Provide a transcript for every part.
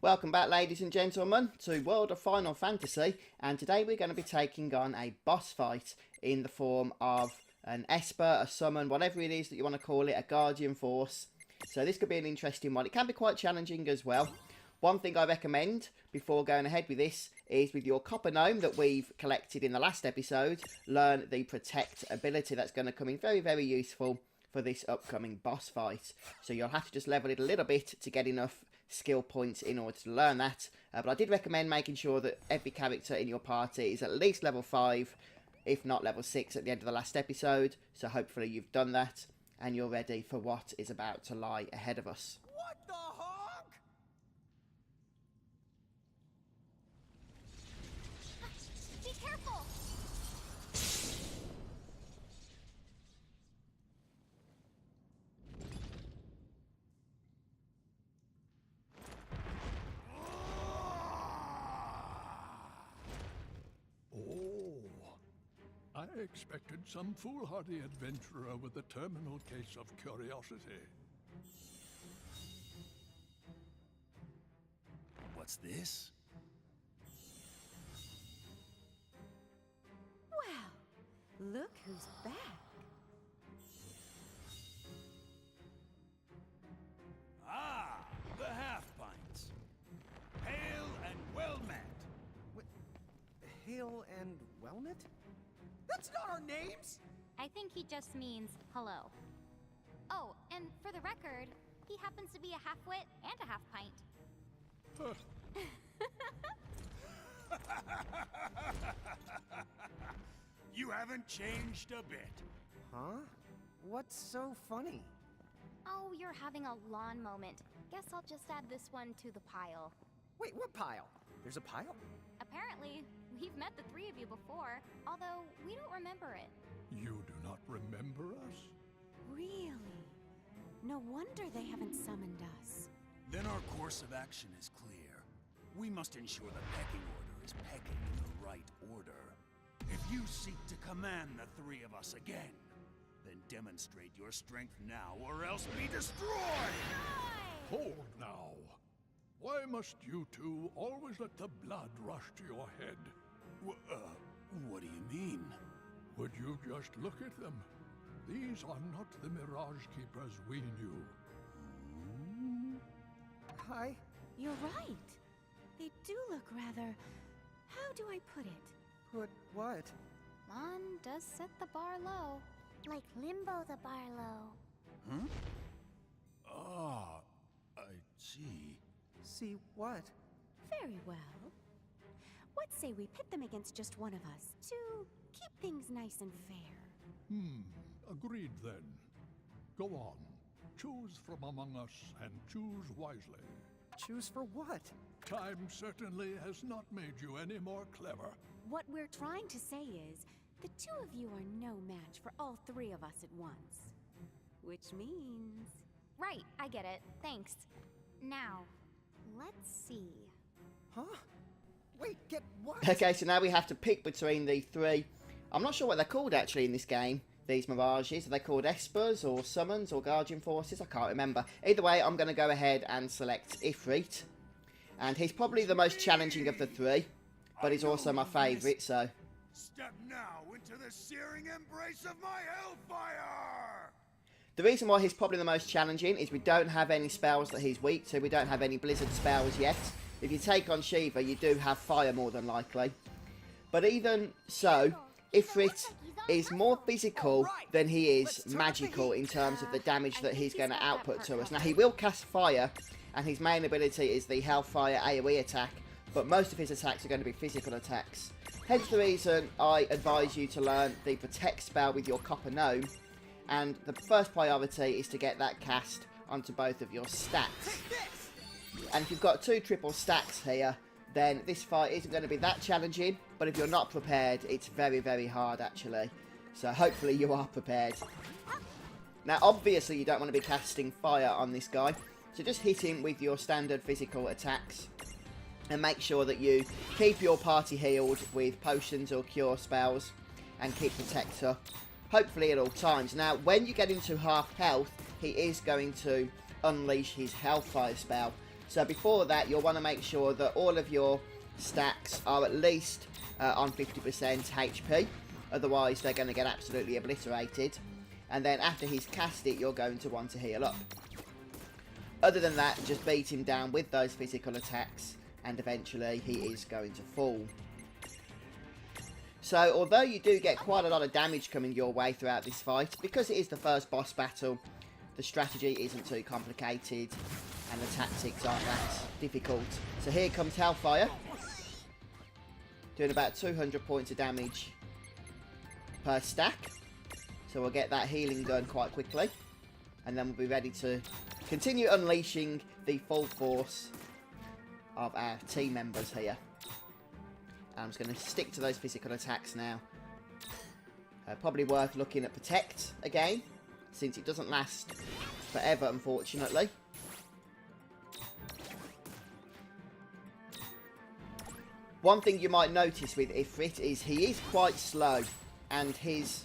Welcome back, ladies and gentlemen, to World of Final Fantasy, and today we're going to be taking on a boss fight in the form of an Esper, a summon, whatever it is that you want to call it, a guardian force. So this could be an interesting one. It can be quite challenging as well. One thing I recommend before going ahead with this is with your copper gnome that we've collected in the last episode, learn the protect ability. That's going to come in very, very useful for this upcoming boss fight. So you'll have to just level it a little bit to get enough skill points in order to learn that. But I did recommend making sure that every character in your party is at least level 5, if not level 6 at the end of the last episode. So hopefully you've done that and you're ready for what is about to lie ahead of us. What the honk? Be careful! I expected some foolhardy adventurer with a terminal case of curiosity. What's this? Well, look who's back. Ah, the half pints. Hail and well met. What? Hail and well met? That's not our names! I think he just means hello. Oh, and for the record, he happens to be a half-wit and a half-pint. You haven't changed a bit. Huh? What's so funny? Oh, you're having a lawn moment. Guess I'll just add this one to the pile. Wait, what pile? There's a pile? Apparently, we've met the three of you before, although we don't remember it. You do not remember us? Really? No wonder they haven't summoned us. Then our course of action is clear. We must ensure the pecking order is pecking in the right order. If you seek to command the three of us again, then demonstrate your strength now or else be destroyed! Hold now. Why must you two always let the blood rush to your head? What do you mean? Would you just look at them? These are not the Mirage Keepers we knew. Hi. You're right. They do look rather... How do I put it? Put what? Lann does set the bar low. Like Limbo the bar low. Huh? Ah, I see. See what? Very well. What say we pit them against just one of us, to keep things nice and fair? Agreed then. Go on. Choose from among us and choose wisely. Choose for what? Time certainly has not made you any more clever. What we're trying to say is, the two of you are no match for all three of us at once. Which means... Right, I get it. Thanks. Now, let's see. Huh? Wait, get what? Okay, so now we have to pick between the three. I'm not sure what they're called actually in this game, these Mirages. Are they called Espers or Summons or Guardian Forces? I can't remember. Either way, I'm going to go ahead and select Ifrit. And he's probably the most challenging of the three, but he's also my favourite, so... Step now into the searing embrace of my hellfire! The reason why he's probably the most challenging is we don't have any spells that he's weak to. We don't have any blizzard spells yet. If you take on Shiva, you do have fire more than likely. But even so, Ifrit is more physical than he is magical in terms of the damage that he's going to output to us. Now, he will cast fire, and his main ability is the Hellfire AoE attack, but most of his attacks are going to be physical attacks. Hence the reason I advise you to learn the Protect spell with your Copper Gnome, and the first priority is to get that cast onto both of your stats. And if you've got 2 triple stacks here, then this fight isn't going to be that challenging, but if you're not prepared, it's very, very hard actually. So hopefully you are prepared. Now obviously you don't want to be casting fire on this guy, so just hit him with your standard physical attacks. And make sure that you keep your party healed with potions or cure spells, and keep Protect up, hopefully at all times. Now when you get into half health, he is going to unleash his Hellfire spell. So before that, you'll want to make sure that all of your stacks are at least on 50% HP. Otherwise, they're going to get absolutely obliterated. And then after he's cast it, you're going to want to heal up. Other than that, just beat him down with those physical attacks, and eventually he is going to fall. So, although you do get quite a lot of damage coming your way throughout this fight, because it is the first boss battle, the strategy isn't too complicated, and the tactics aren't that difficult. So here comes Hellfire, doing about 200 points of damage per stack. So we'll get that healing done quite quickly, and then we'll be ready to continue unleashing the full force of our team members here. I'm just going to stick to those physical attacks now. Probably worth looking at Protect again, since it doesn't last forever, unfortunately. One thing you might notice with Ifrit is he is quite slow, and his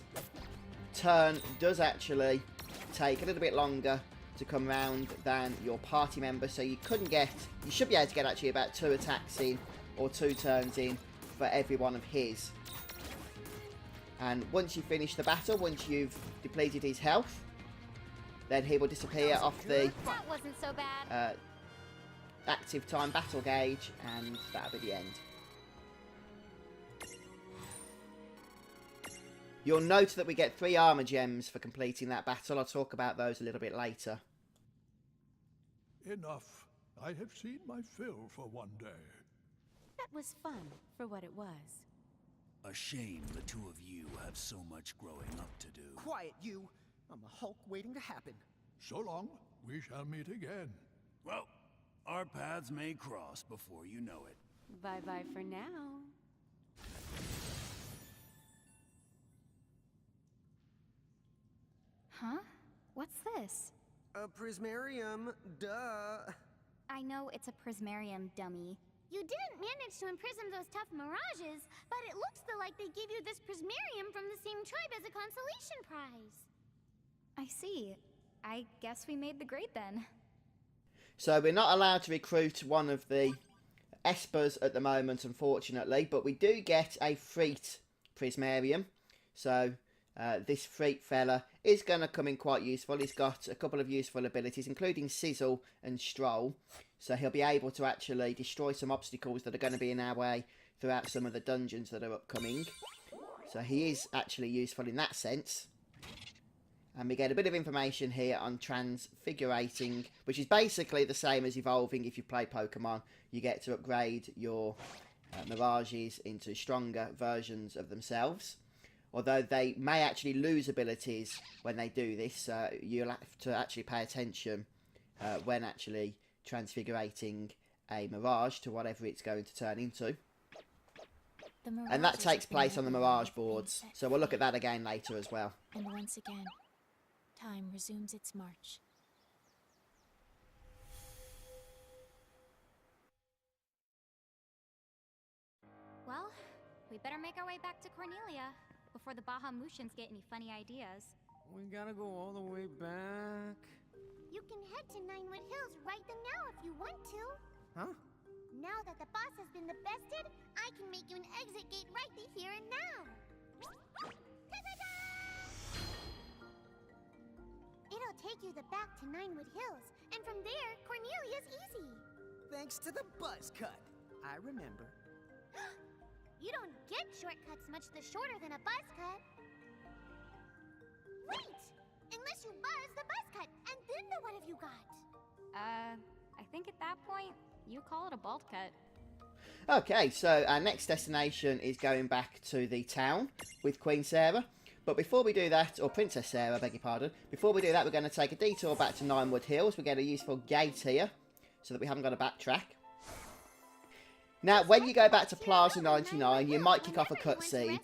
turn does actually take a little bit longer to come round than your party member, so you should be able to get actually about 2 attacks in, or 2 turns in for every one of his. And once you finish the battle, once you've depleted his health, then he will disappear off the That wasn't so bad. active time battle gauge, and that'll be the end. You'll note that we get 3 armor gems for completing that battle. I'll talk about those a little bit later. Enough. I have seen my fill for one day. That was fun for what it was. A shame the two of you have so much growing up to do. Quiet, you. I'm a Hulk waiting to happen. So long. We shall meet again. Well, our paths may cross before you know it. Bye-bye for now. Huh? What's this? A prismarium, duh. I know it's a prismarium, dummy. You didn't manage to imprison those tough mirages, but it looks like they gave you this prismarium from the same tribe as a consolation prize. I see. I guess we made the grade then. So we're not allowed to recruit one of the espers at the moment, unfortunately, but we do get a Freet prismarium. So this Freet fella is going to come in quite useful. He's got a couple of useful abilities, including Sizzle and Stroll. So he'll be able to actually destroy some obstacles that are going to be in our way throughout some of the dungeons that are upcoming. So he is actually useful in that sense. And we get a bit of information here on transfigurating, which is basically the same as evolving. If you play Pokemon, you get to upgrade your Mirages into stronger versions of themselves. Although they may actually lose abilities when they do this, you'll have to actually pay attention when actually transfigurating a Mirage to whatever it's going to turn into. And that takes place on the Mirage boards, so we'll look at that again later as well. And once again, time resumes its march. Well, we better make our way back to Cornelia before the Bahamutians get any funny ideas. We gotta go all the way back. You can head to Ninewood Hills right now if you want to. Huh? Now that the boss has been bested, I can make you an exit gate right here and now. Ta-da-da! It'll take you back to Ninewood Hills, and from there, Cornelia's easy. Thanks to the buzz cut. I remember. You don't get shortcuts much shorter than a buzz cut. Wait! Unless you buzz the buzz cut, and then what have you got? I think at that point, you call it a bolt cut. Okay, so our next destination is going back to the town with Queen Sarah. But before we do that, or Princess Sarah, I beg your pardon. Before we do that, we're going to take a detour back to Ninewood Hills. We get a useful gate here, so that we haven't got to backtrack. Now, when you go back to Plaza 99, you might kick off a cutscene.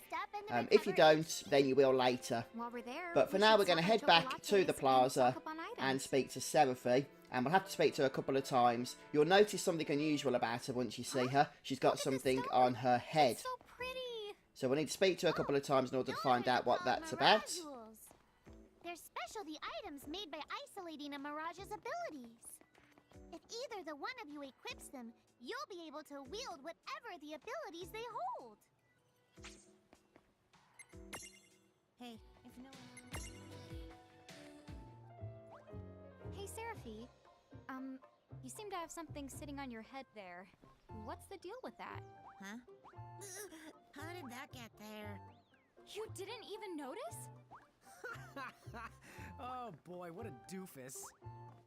If you don't, then you will later. But for now, we're going to head back to the plaza and speak to Seraphy. And we'll have to speak to her a couple of times. You'll notice something unusual about her once you see her. She's got something on her head. So pretty. So we'll need to speak to her a couple of times in order to find out what that's about. They're specialty items made by isolating a Mirage's abilities. If either the one of you equips them, you'll be able to wield whatever the abilities they hold. Hey, if no one... Hey, Seraphi. You seem to have something sitting on your head there. What's the deal with that? Huh? How did that get there? You didn't even notice? Oh boy, what a doofus.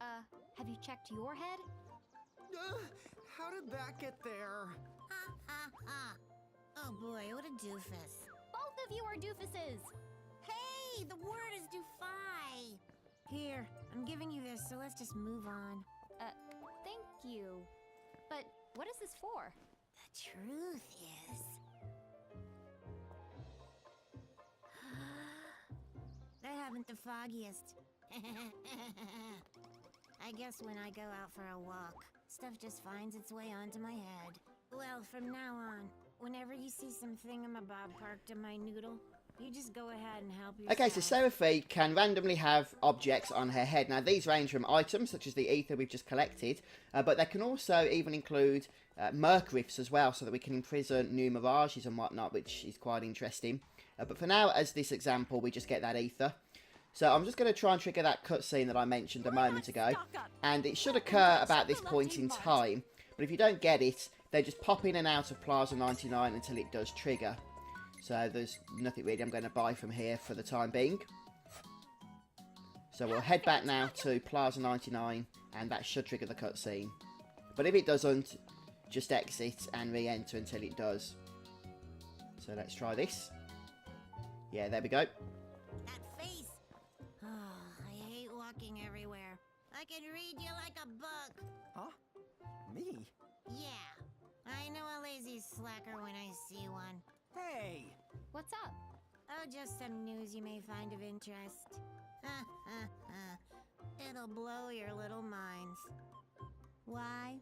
Have you checked your head? How did that get there? Ha ha ha. Oh boy, what a doofus. Both of you are doofuses! Hey, the word is doofy. Here, I'm giving you this, so let's just move on. Thank you. But what is this for? The truth is... I haven't the foggiest. I guess when I go out for a walk, stuff just finds its way onto my head. Well, from now on, whenever you see some thingamabob parked in my noodle, you just go ahead and help yourself. Okay, so Seraphi can randomly have objects on her head. Now, these range from items, such as the ether we've just collected, but they can also even include merc rifts as well, so that we can imprison new mirages and whatnot, which is quite interesting. But for now, as this example, we just get that ether. So I'm just going to try and trigger that cutscene that I mentioned a moment ago. And it should occur about this point in time. But if you don't get it, they just pop in and out of Plaza 99 until it does trigger. So there's nothing really I'm going to buy from here for the time being. So we'll head back now to Plaza 99, and that should trigger the cutscene. But if it doesn't, just exit and re-enter until it does. So let's try this. Yeah, there we go. That face! Oh, I hate walking everywhere. I can read you like a book. Huh? Me? Yeah, I know a lazy slacker when I see one. Hey! What's up? Oh, just some news you may find of interest. It'll blow your little minds. Why?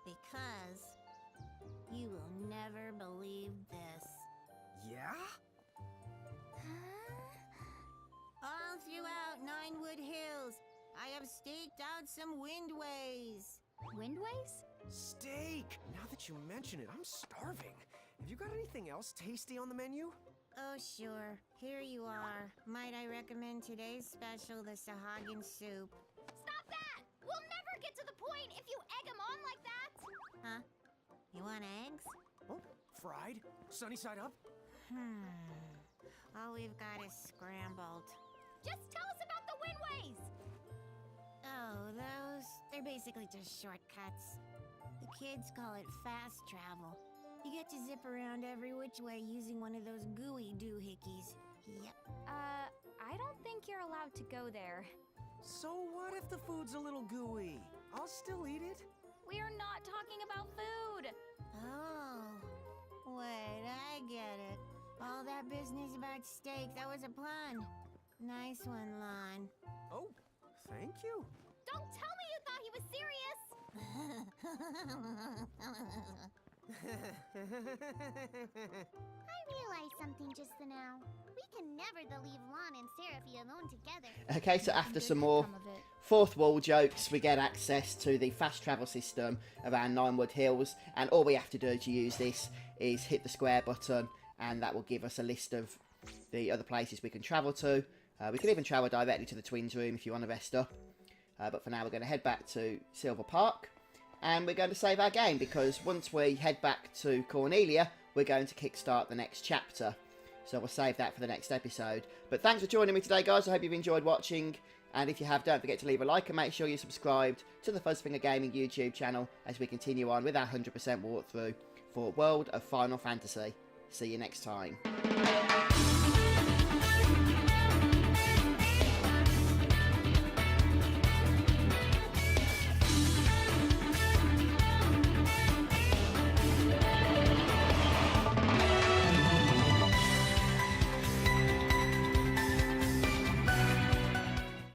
Because you will never believe this. Yeah? All throughout Ninewood Hills, I have staked out some windways. Windways? Steak! Now that you mention it, I'm starving. Have you got anything else tasty on the menu? Oh, sure. Here you are. Might I recommend today's special, the Sahagin soup? Stop that! We'll never get to the point if you egg them on like that! Huh? You want eggs? Oh, fried? Sunny side up? All we've got is scrambled. Just tell us about the windways! Oh, those? They're basically just shortcuts. The kids call it fast travel. You get to zip around every which way using one of those gooey doohickeys. Yep. I don't think you're allowed to go there. So what if the food's a little gooey? I'll still eat it. We are not talking about food! Oh. Wait, I get it. All that business about steak, that was a pun. Nice one, Lon. Oh, thank you. Don't tell me you thought he was serious! I realized something just now. We can never leave Lon and Seraphi alone together. Okay, so after some more fourth wall jokes, we get access to the fast travel system around Ninewood Hills, and all we have to do to use this is hit the square button, and that will give us a list of the other places we can travel to. We can even travel directly to the Twins room if you want to rest up. But for now, we're going to head back to Silver Park, and we're going to save our game, because once we head back to Cornelia, we're going to kickstart the next chapter. So we'll save that for the next episode. But thanks for joining me today, guys. I hope you've enjoyed watching. And if you have, don't forget to leave a like and make sure you're subscribed to the FuzzfingerGaming YouTube channel as we continue on with our 100% walkthrough for World of Final Fantasy. See you next time.